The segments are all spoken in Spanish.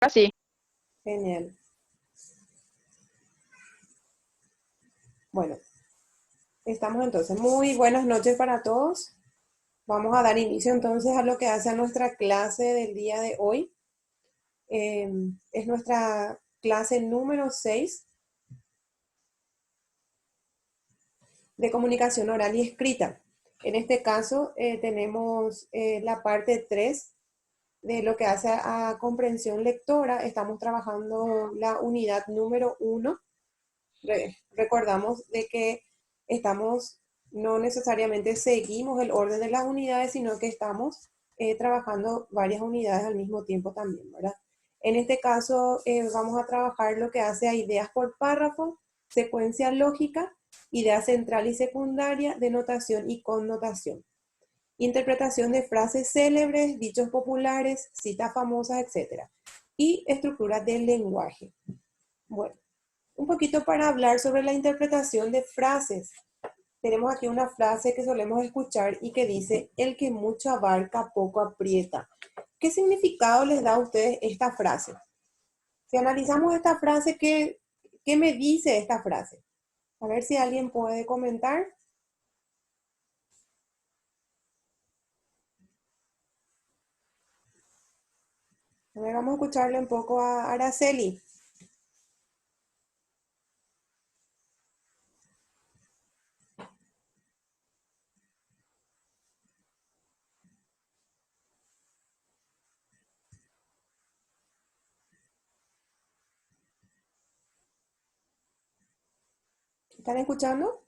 Así. Genial. Bueno, estamos entonces. Muy buenas noches para todos. Vamos a dar inicio entonces a lo que hace a nuestra clase del día de hoy. Es nuestra clase número 6 de comunicación oral y escrita. En este caso tenemos la parte 3 de lo que hace a comprensión lectora. Estamos trabajando la unidad número 1. Recordamos de que no necesariamente seguimos el orden de las unidades, sino que estamos trabajando varias unidades al mismo tiempo también, ¿verdad? En este caso vamos a trabajar lo que hace a ideas por párrafo, secuencia lógica, idea central y secundaria, denotación y connotación, interpretación de frases célebres, dichos populares, citas famosas, etc. Y estructuras del lenguaje. Bueno, un poquito para hablar sobre la interpretación de frases. Tenemos aquí una frase que solemos escuchar y que dice, el que mucho abarca, poco aprieta. ¿Qué significado les da a ustedes esta frase? Si analizamos esta frase, ¿qué me dice esta frase? A ver si alguien puede comentar. A ver, vamos a escucharle un poco a Araceli. ¿Están escuchando?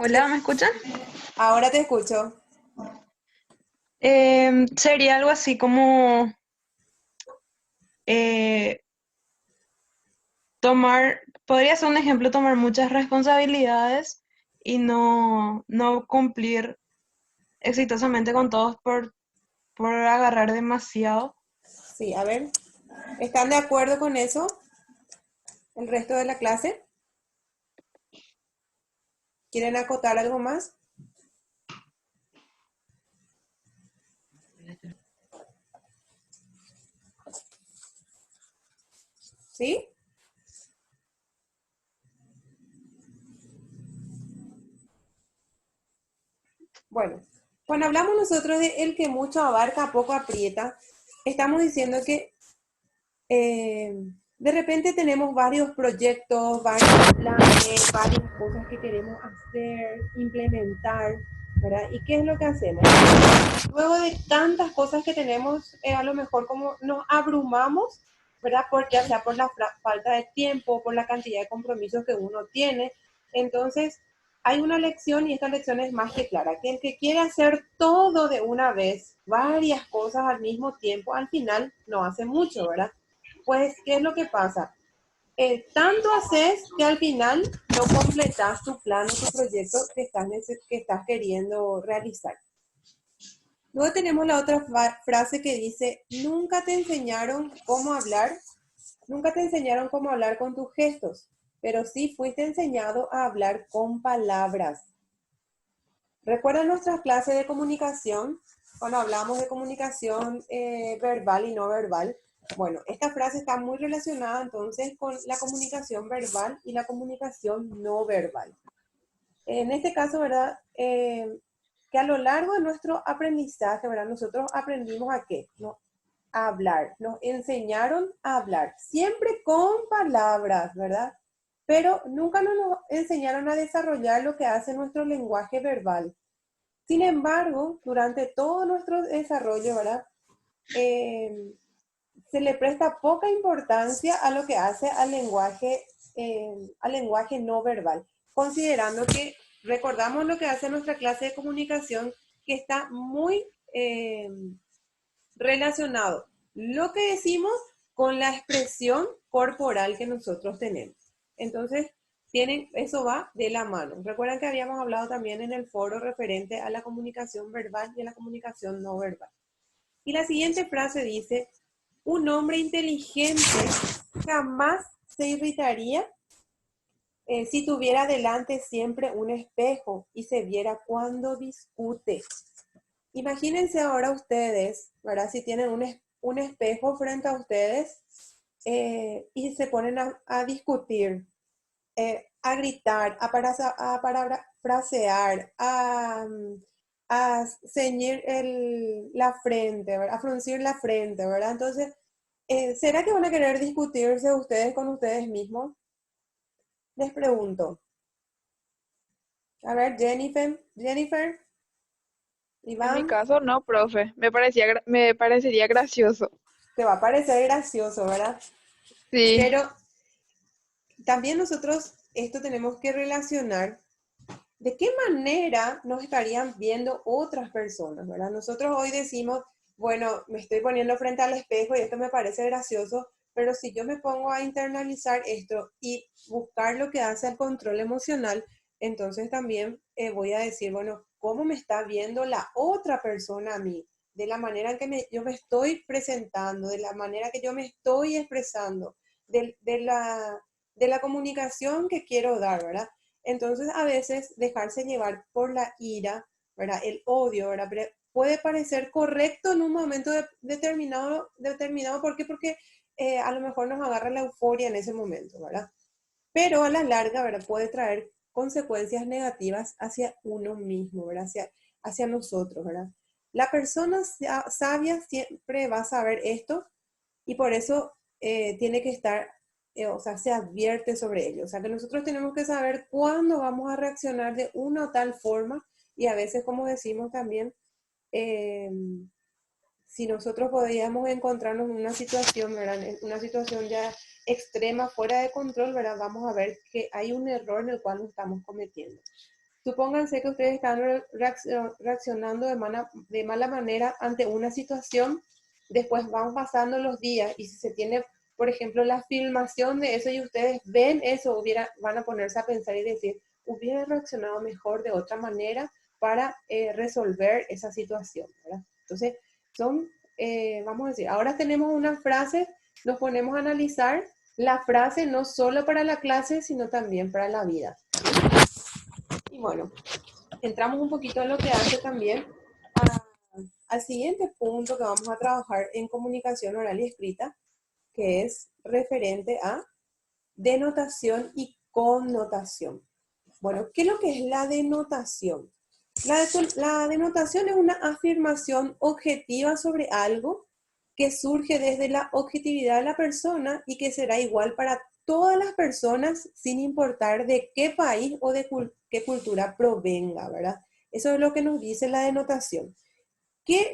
Hola, ¿me escuchan? Ahora te escucho. Sería algo así como eh, podría ser un ejemplo, tomar muchas responsabilidades y no cumplir exitosamente con todos por agarrar demasiado. Sí, a ver. ¿Están de acuerdo con eso el resto de la clase? ¿Quieren acotar algo más? ¿Sí? Bueno, cuando hablamos nosotros de el que mucho abarca, poco aprieta, estamos diciendo que eh, de repente tenemos varios proyectos, varios planes, varias cosas que queremos hacer, implementar, ¿verdad? ¿Y qué es lo que hacemos? Luego de tantas cosas que tenemos, a lo mejor como nos abrumamos, ¿verdad? Porque ya sea por la falta de tiempo, por la cantidad de compromisos que uno tiene. Entonces, hay una lección y esta lección es más que clara, que el que quiere hacer todo de una vez, varias cosas al mismo tiempo, al final no hace mucho, ¿verdad? Pues, ¿qué es lo que pasa? Tanto haces que al final no completas tu plan o tu proyecto que estás queriendo realizar. Luego tenemos la otra frase que dice, nunca te enseñaron cómo hablar con tus gestos, pero sí fuiste enseñado a hablar con palabras. ¿Recuerdan nuestra clase de comunicación? Cuando hablamos de comunicación verbal y no verbal. Bueno, esta frase está muy relacionada entonces con la comunicación verbal y la comunicación no verbal. En este caso, ¿verdad? Que a lo largo de nuestro aprendizaje, ¿verdad? Nosotros aprendimos a qué, ¿no? A hablar, nos enseñaron a hablar, siempre con palabras, ¿verdad? Pero nunca nos enseñaron a desarrollar lo que hace nuestro lenguaje verbal. Sin embargo, durante todo nuestro desarrollo, ¿verdad? Eh, Se le presta poca importancia a lo que hace al lenguaje no verbal, considerando que recordamos lo que hace nuestra clase de comunicación, que está muy relacionado lo que decimos con la expresión corporal que nosotros tenemos. Entonces, eso va de la mano. Recuerdan que habíamos hablado también en el foro referente a la comunicación verbal y a la comunicación no verbal. Y la siguiente frase dice, un hombre inteligente jamás se irritaría si tuviera delante siempre un espejo y se viera cuando discute. Imagínense ahora ustedes, ¿verdad? Si tienen un espejo frente a ustedes y se ponen a discutir, a gritar, a parafrasear, a ceñir la frente, ¿verdad? A fruncir la frente, ¿verdad? Entonces, ¿será que van a querer discutirse ustedes con ustedes mismos? Les pregunto. A ver, Jennifer, En mi Iván, caso no, profe. Me parecería gracioso. te va a parecer gracioso, ¿verdad? Sí. Pero también nosotros esto tenemos que relacionar de qué manera nos estarían viendo otras personas, ¿verdad? Nosotros hoy decimos, bueno, me estoy poniendo frente al espejo y esto me parece gracioso, pero si yo me pongo a internalizar esto y buscar lo que hace el control emocional, entonces también voy a decir, bueno, ¿cómo me está viendo la otra persona a mí? De la manera en que yo me estoy presentando, de la manera que yo me estoy expresando, de la comunicación que quiero dar, ¿verdad? Entonces, a veces dejarse llevar por la ira, ¿verdad? El odio, ¿verdad? Puede parecer correcto en un momento determinado. ¿Por qué? Porque a lo mejor nos agarra la euforia en ese momento, ¿verdad? Pero a la larga, ¿verdad? Puede traer consecuencias negativas hacia uno mismo, ¿verdad? Hacia nosotros, ¿verdad? La persona sabia siempre va a saber esto y por eso tiene que estar, o sea, se advierte sobre ello. O sea, que nosotros tenemos que saber cuándo vamos a reaccionar de una o tal forma y a veces, como decimos también, eh, si nosotros podríamos encontrarnos en una situación, ¿verdad? En una situación ya extrema, fuera de control, ¿verdad? Vamos a ver que hay un error en el cual nos estamos cometiendo. Supónganse que ustedes están reaccionando de mala manera ante una situación, después van pasando los días y si se tiene, por ejemplo, la filmación de eso y ustedes ven eso, van a ponerse a pensar y decir, hubiera reaccionado mejor de otra manera para resolver esa situación, ¿verdad? Entonces, vamos a decir, ahora tenemos una frase, nos ponemos a analizar la frase no solo para la clase, sino también para la vida. Y bueno, entramos un poquito en lo que hace también al siguiente punto que vamos a trabajar en comunicación oral y escrita, que es referente a denotación y connotación. Bueno, ¿qué es lo que es la denotación? La denotación es una afirmación objetiva sobre algo que surge desde la objetividad de la persona y que será igual para todas las personas sin importar de qué país o de qué cultura provenga, ¿verdad? Eso es lo que nos dice la denotación.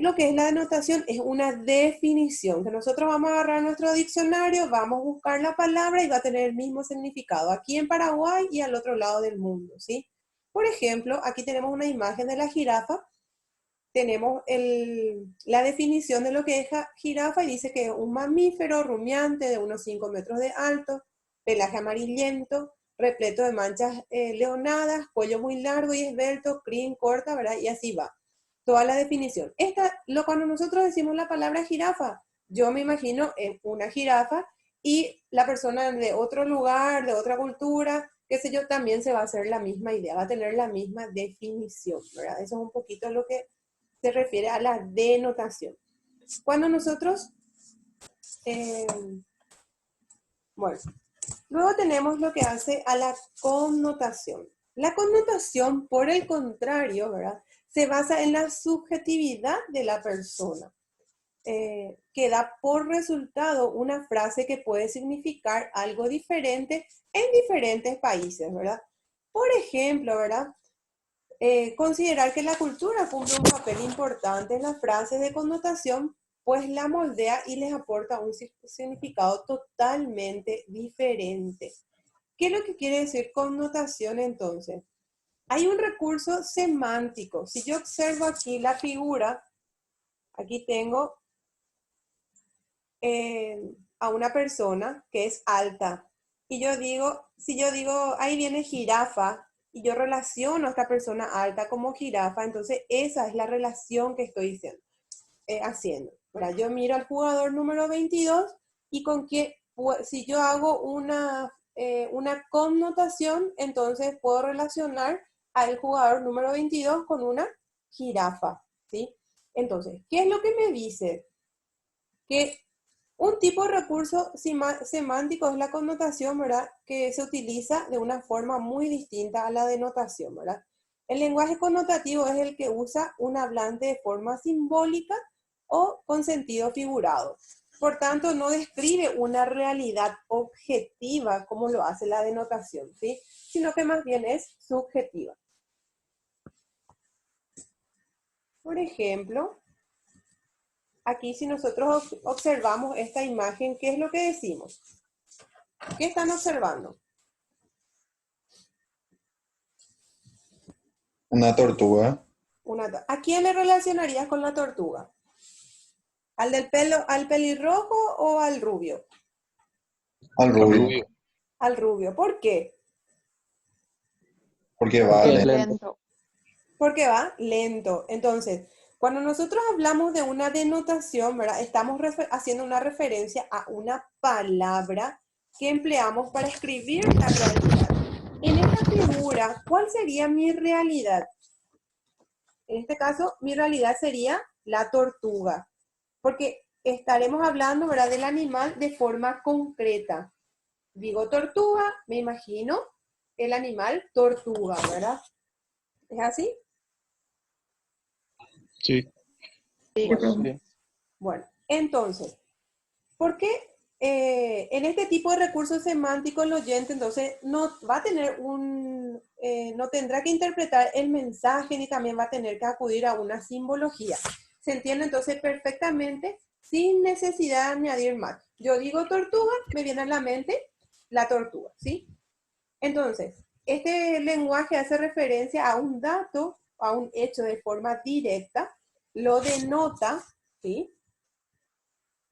Lo que es la denotación? Es una definición, que nosotros vamos a agarrar nuestro diccionario, vamos a buscar la palabra y va a tener el mismo significado aquí en Paraguay y al otro lado del mundo, ¿sí? Por ejemplo, aquí tenemos una imagen de la jirafa, tenemos la definición de lo que es jirafa y dice que es un mamífero rumiante de unos 5 metros de alto, pelaje amarillento, repleto de manchas leonadas, cuello muy largo y esbelto, crin corta, ¿verdad? Y así va. Toda la definición. Cuando nosotros decimos la palabra jirafa, yo me imagino en una jirafa y la persona de otro lugar, de otra cultura, qué sé yo, también se va a hacer la misma idea, va a tener la misma definición, ¿verdad? Eso es un poquito lo que se refiere a la denotación. Cuando nosotros, eh, bueno, luego tenemos lo que hace a la connotación. La connotación, por el contrario, se basa en la subjetividad de la persona, que da por resultado una frase que puede significar algo diferente en diferentes países, ¿verdad? Por ejemplo, ¿verdad? Considerar que la cultura cumple un papel importante en las frases de connotación, pues la moldea y les aporta un significado totalmente diferente. ¿Qué es lo que quiere decir connotación entonces? Hay un recurso semántico. Si yo observo aquí la figura, aquí tengo a una persona que es alta, y yo digo, si yo digo, ahí viene jirafa, y yo relaciono a esta persona alta como jirafa, entonces esa es la relación que estoy diciendo, haciendo. Ahora, yo miro al jugador número 22 y con que, si yo hago una connotación, entonces puedo relacionar al jugador número 22 con una jirafa, ¿sí? Entonces, ¿qué es lo que me dice? Que un tipo de recurso semántico es la connotación, ¿verdad? Que se utiliza de una forma muy distinta a la denotación, ¿verdad? El lenguaje connotativo es el que usa un hablante de forma simbólica o con sentido figurado. Por tanto, no describe una realidad objetiva como lo hace la denotación, ¿sí? Sino que más bien es subjetiva. Por ejemplo, aquí si nosotros observamos esta imagen, ¿qué es lo que decimos? ¿Qué están observando? Una tortuga. ¿A quién le relacionarías con la tortuga? ¿Al del pelo, al pelirrojo o al rubio? Al rubio. Al rubio. ¿Por qué? Porque va Porque es lento. lento. Porque va lento. Entonces, cuando nosotros hablamos de una denotación, ¿verdad? Estamos haciendo una referencia a una palabra que empleamos para escribir la realidad. En esta figura, ¿cuál sería mi realidad? En este caso, mi realidad sería la tortuga, porque estaremos hablando, ¿verdad?, del animal de forma concreta. Digo tortuga, me imagino el animal tortuga, ¿verdad? ¿Es así? Sí. Bueno, bueno, entonces, ¿por qué en este tipo de recursos semánticos el oyente entonces no va a tener no tendrá que interpretar el mensaje ni también va a tener que acudir a una simbología? Se entiende entonces perfectamente sin necesidad de añadir más. Yo digo tortuga, me viene a la mente la tortuga, ¿sí? Entonces, este lenguaje hace referencia a un dato, a un hecho de forma directa, lo denota, ¿sí?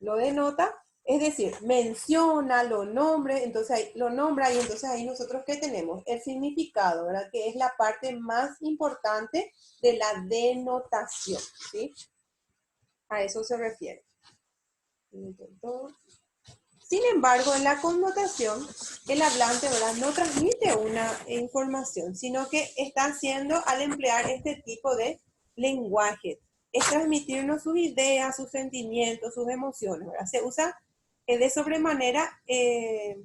Lo denota, es decir, menciona, lo nombra, entonces ahí, lo nombra y entonces ahí nosotros ¿qué tenemos? El significado, ¿verdad? Que es la parte más importante de la denotación, ¿sí? A eso se refiere. Sin embargo, en la connotación, el hablante, ¿verdad?, no transmite una información, sino que está haciendo al emplear este tipo de lenguaje. Es transmitirnos sus ideas, sus sentimientos, sus emociones, ¿verdad? Se usa de sobremanera en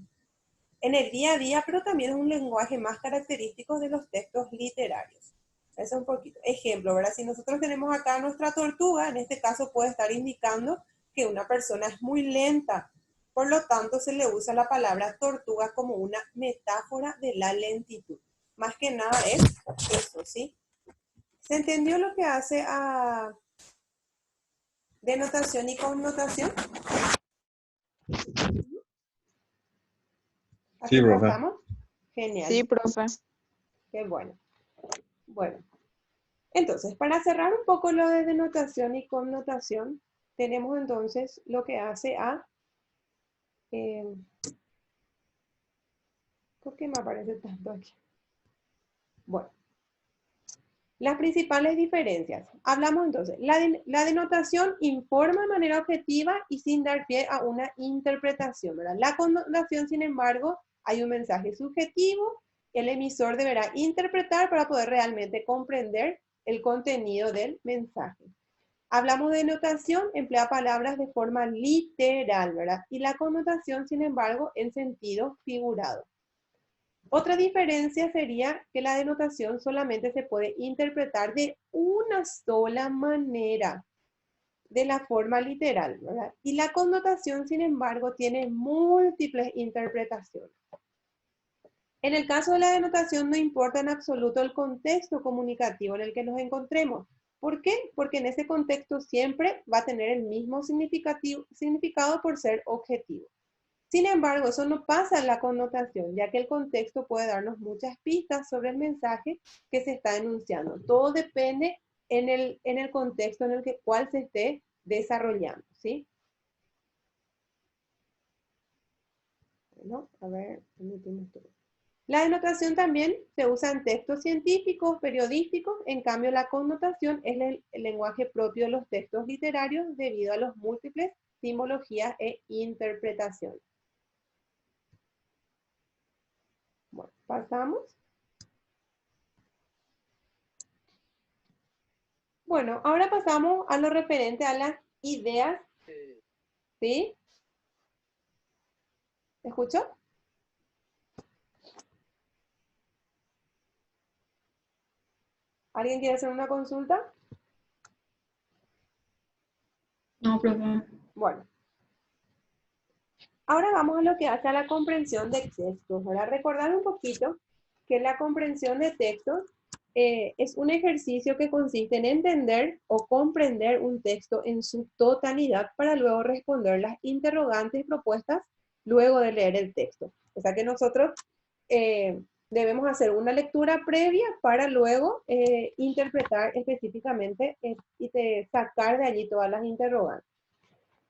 el día a día, pero también es un lenguaje más característico de los textos literarios. Eso es un poquito. Ejemplo, ¿verdad? Si nosotros tenemos acá nuestra tortuga, en este caso puede estar indicando que una persona es muy lenta. Por lo tanto, se le usa la palabra tortuga como una metáfora de la lentitud. Más que nada es eso, ¿sí? ¿Se entendió lo que hace a denotación y connotación? ¿Hasta Sí, acá profe. estamos? Genial. Sí, profe. Qué bueno. Bueno. Entonces, para cerrar un poco lo de denotación y connotación, tenemos entonces lo que hace a... ¿por qué me aparece tanto aquí? Bueno, las principales diferencias. Hablamos entonces, la denotación informa de manera objetiva y sin dar pie a una interpretación, ¿verdad? La connotación, sin embargo, hay un mensaje subjetivo, el emisor deberá interpretar para poder realmente comprender el contenido del mensaje. Hablamos de denotación, emplea palabras de forma literal, ¿verdad? Y la connotación, sin embargo, en sentido figurado. Otra diferencia sería que la denotación solamente se puede interpretar de una sola manera, de la forma literal, ¿verdad? Y la connotación, sin embargo, tiene múltiples interpretaciones. En el caso de la denotación no importa en absoluto el contexto comunicativo en el que nos encontremos. ¿Por qué? Porque en ese contexto siempre va a tener el mismo significado por ser objetivo. Sin embargo, eso no pasa en la connotación, ya que el contexto puede darnos muchas pistas sobre el mensaje que se está enunciando. Todo depende en el contexto en el cual se esté desarrollando, ¿sí? Bueno, a ver, permitimos todo. La denotación también se usa en textos científicos, periodísticos, en cambio la connotación es el lenguaje propio de los textos literarios debido a los múltiples simbologías e interpretaciones. Bueno, pasamos. Bueno, ahora pasamos a lo referente a las ideas. ¿Sí? ¿Me escucho? ¿Alguien quiere hacer una consulta? No, profe. Bueno. Ahora vamos a lo que hace a la comprensión de textos. Ahora recordar un poquito que la comprensión de textos es un ejercicio que consiste en entender o comprender un texto en su totalidad para luego responder las interrogantes propuestas luego de leer el texto. O sea que nosotros debemos hacer una lectura previa para luego interpretar específicamente y sacar de allí todas las interrogantes.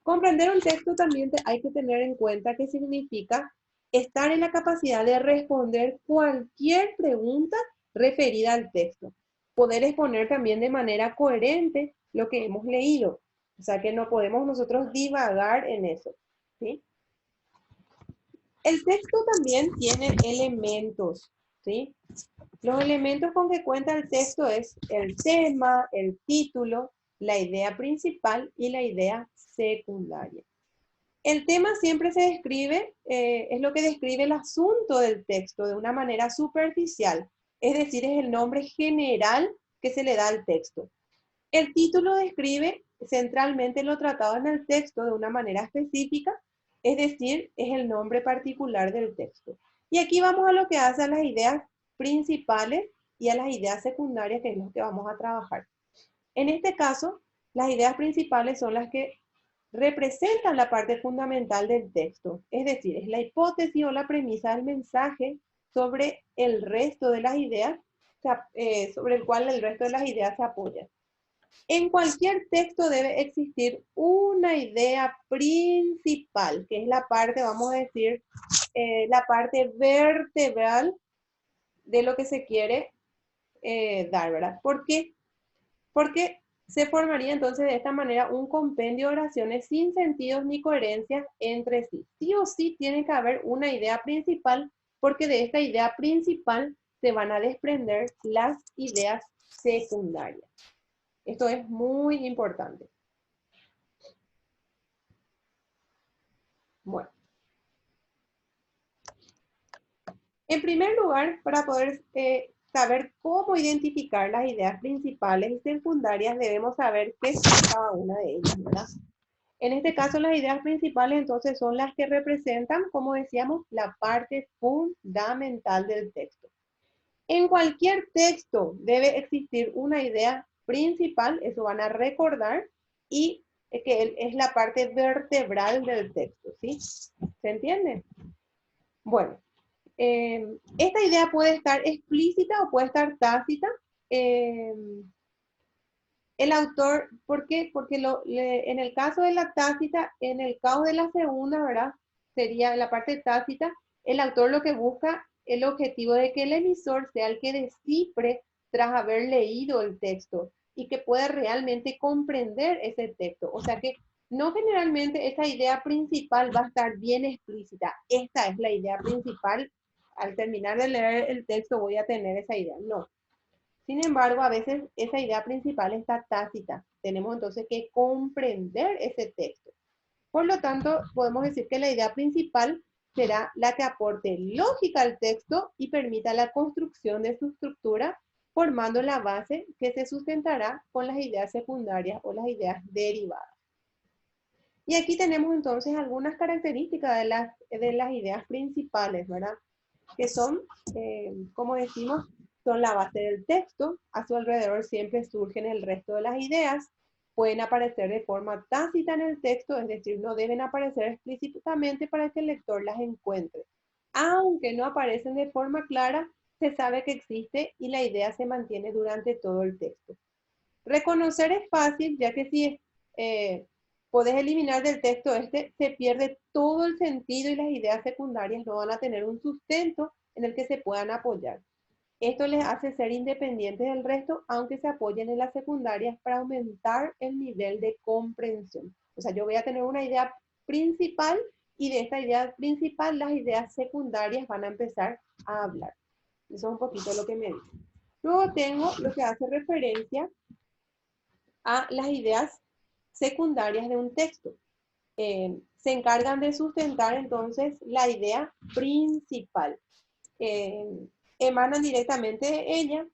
Comprender un texto también hay que tener en cuenta que significa estar en la capacidad de responder cualquier pregunta referida al texto. Poder exponer también de manera coherente lo que hemos leído. O sea que no podemos nosotros divagar en eso. ¿Sí? El texto también tiene elementos. ¿Sí? Los elementos con que cuenta el texto es el tema, el título, la idea principal y la idea secundaria. El tema siempre se describe, es lo que describe el asunto del texto de una manera superficial, es decir, es el nombre general que se le da al texto. El título describe centralmente lo tratado en el texto de una manera específica, es decir, es el nombre particular del texto. Y aquí vamos a lo que hace a las ideas principales y a las ideas secundarias, que es lo que vamos a trabajar. En este caso, las ideas principales son las que representan la parte fundamental del texto, es decir, es la hipótesis o la premisa del mensaje sobre el resto de las ideas, sobre el cual el resto de las ideas se apoyan. En cualquier texto debe existir una idea principal, que es la parte, vamos a decir, la parte vertebral de lo que se quiere dar, ¿verdad? ¿Por qué? Porque se formaría entonces de esta manera un compendio de oraciones sin sentidos ni coherencias entre sí. Sí o sí tiene que haber una idea principal, porque de esta idea principal se van a desprender las ideas secundarias. Esto es muy importante. Bueno. En primer lugar, para poder saber cómo identificar las ideas principales y secundarias, debemos saber qué son cada una de ellas, ¿verdad? En este caso, las ideas principales entonces son las que representan, como decíamos, la parte fundamental del texto. En cualquier texto debe existir una idea principal, eso van a recordar, y que es la parte vertebral del texto, ¿sí? ¿Se entiende? Bueno, esta idea puede estar explícita o puede estar tácita. El autor, ¿por qué? Porque en el caso de la tácita, en el caso de la segunda, ¿verdad? Sería la parte tácita, el autor lo que busca el objetivo de que el emisor sea el que descifre tras haber leído el texto y que pueda realmente comprender ese texto. O sea que no generalmente esa idea principal va a estar bien explícita. Esta es la idea principal. Al terminar de leer el texto voy a tener esa idea. No. Sin embargo, a veces esa idea principal está tácita. Tenemos entonces que comprender ese texto. Por lo tanto, podemos decir que la idea principal será la que aporte lógica al texto y permita la construcción de su estructura, formando la base que se sustentará con las ideas secundarias o las ideas derivadas. Y aquí tenemos entonces algunas características de las ideas principales, ¿verdad? Que son, como decimos, son la base del texto. A su alrededor siempre surgen el resto de las ideas. Pueden aparecer de forma tácita en el texto, es decir, no deben aparecer explícitamente para que el lector las encuentre. Aunque no aparecen de forma clara, se sabe que existe y la idea se mantiene durante todo el texto. Reconocer es fácil, ya que si podés eliminar del texto este, se pierde todo el sentido y las ideas secundarias no van a tener un sustento en el que se puedan apoyar. Esto les hace ser independientes del resto, aunque se apoyen en las secundarias para aumentar el nivel de comprensión. O sea, yo voy a tener una idea principal y de esta idea principal las ideas secundarias van a empezar a hablar. Eso es un poquito lo que me dice. Luego tengo lo que hace referencia a las ideas secundarias de un texto. Se encargan de sustentar entonces la idea principal. Emanan directamente de ella.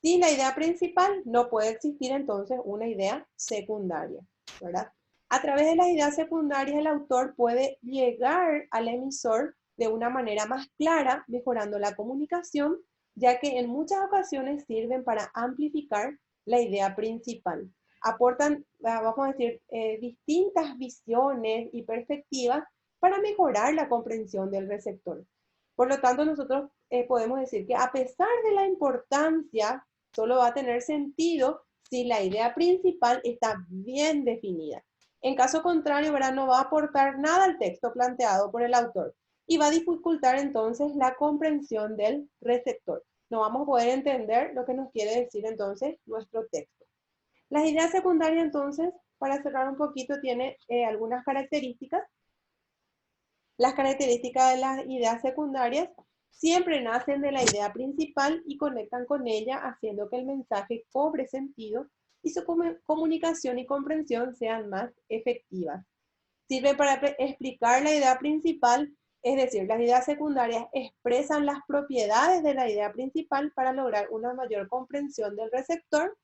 Sin la idea principal no puede existir entonces una idea secundaria, ¿verdad? A través de las ideas secundarias el autor puede llegar al emisor de una manera más clara, mejorando la comunicación, ya que en muchas ocasiones sirven para amplificar la idea principal. Aportan, vamos a decir, distintas visiones y perspectivas para mejorar la comprensión del receptor. Por lo tanto, nosotros podemos decir que a pesar de la importancia, solo va a tener sentido si la idea principal está bien definida. En caso contrario, ¿verdad? No va a aportar nada al texto planteado por el autor y va a dificultar entonces la comprensión del receptor. No vamos a poder entender lo que nos quiere decir entonces nuestro texto. Las ideas secundarias entonces, para cerrar un poquito, tiene algunas características. Las características de las ideas secundarias siempre nacen de la idea principal y conectan con ella, haciendo que el mensaje cobre sentido y su comunicación y comprensión sean más efectivas. Sirve para explicar la idea principal, es decir, las ideas secundarias expresan las propiedades de la idea principal para lograr una mayor comprensión del receptor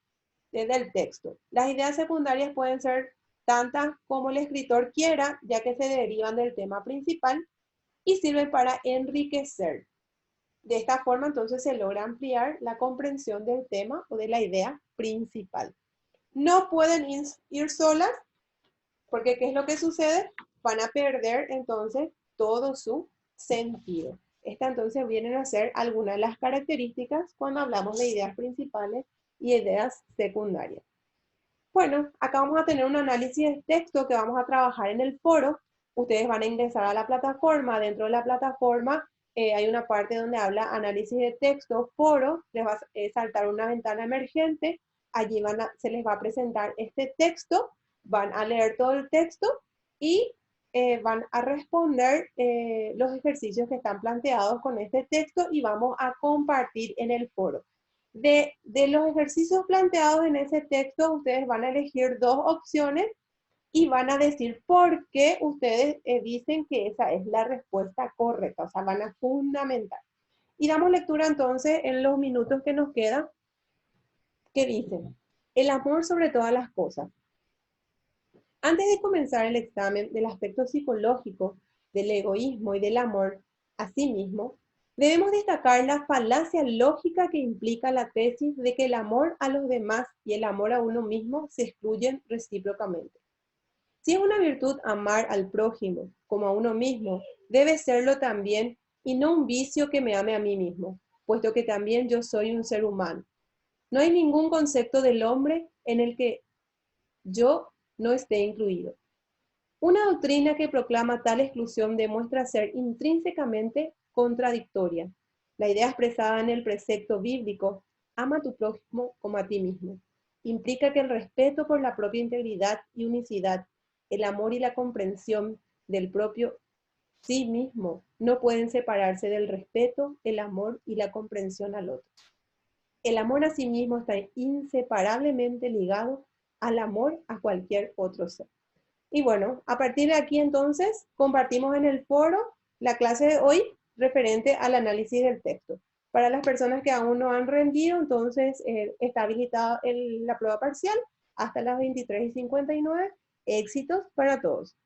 del texto. Las ideas secundarias pueden ser tantas como el escritor quiera, ya que se derivan del tema principal y sirven para enriquecer. De esta forma, entonces, se logra ampliar la comprensión del tema o de la idea principal. No pueden ir solas, porque ¿qué es lo que sucede? Van a perder, entonces, todo su sentido. Estas, entonces, vienen a ser algunas de las características cuando hablamos de ideas principales y ideas secundarias. Bueno, acá vamos a tener un análisis de texto que vamos a trabajar en el foro. Ustedes van a ingresar a la plataforma. Dentro de la plataforma hay una parte donde habla análisis de texto, foro. Les va a saltar una ventana emergente. Allí se les va a presentar este texto. Van a leer todo el texto y van a responder los ejercicios que están planteados con este texto y vamos a compartir en el foro. De los ejercicios planteados en ese texto, ustedes van a elegir dos opciones y van a decir por qué ustedes dicen que esa es la respuesta correcta, o sea, van a fundamentar. Y damos lectura entonces en los minutos que nos quedan, que dicen, el amor sobre todas las cosas. Antes de comenzar el examen del aspecto psicológico del egoísmo y del amor a sí mismo, debemos destacar la falacia lógica que implica la tesis de que el amor a los demás y el amor a uno mismo se excluyen recíprocamente. Si es una virtud amar al prójimo como a uno mismo, debe serlo también y no un vicio que me ame a mí mismo, puesto que también yo soy un ser humano. No hay ningún concepto del hombre en el que yo no esté incluido. Una doctrina que proclama tal exclusión demuestra ser intrínsecamente contradictoria. La idea expresada en el precepto bíblico, ama a tu prójimo como a ti mismo, implica que el respeto por la propia integridad y unicidad, el amor y la comprensión del propio sí mismo no pueden separarse del respeto, el amor y la comprensión al otro. El amor a sí mismo está inseparablemente ligado al amor a cualquier otro ser. Y bueno, a partir de aquí entonces compartimos en el foro la clase de hoy referente al análisis del texto. Para las personas que aún no han rendido, entonces está habilitada la prueba parcial hasta las 23:59. Éxitos para todos.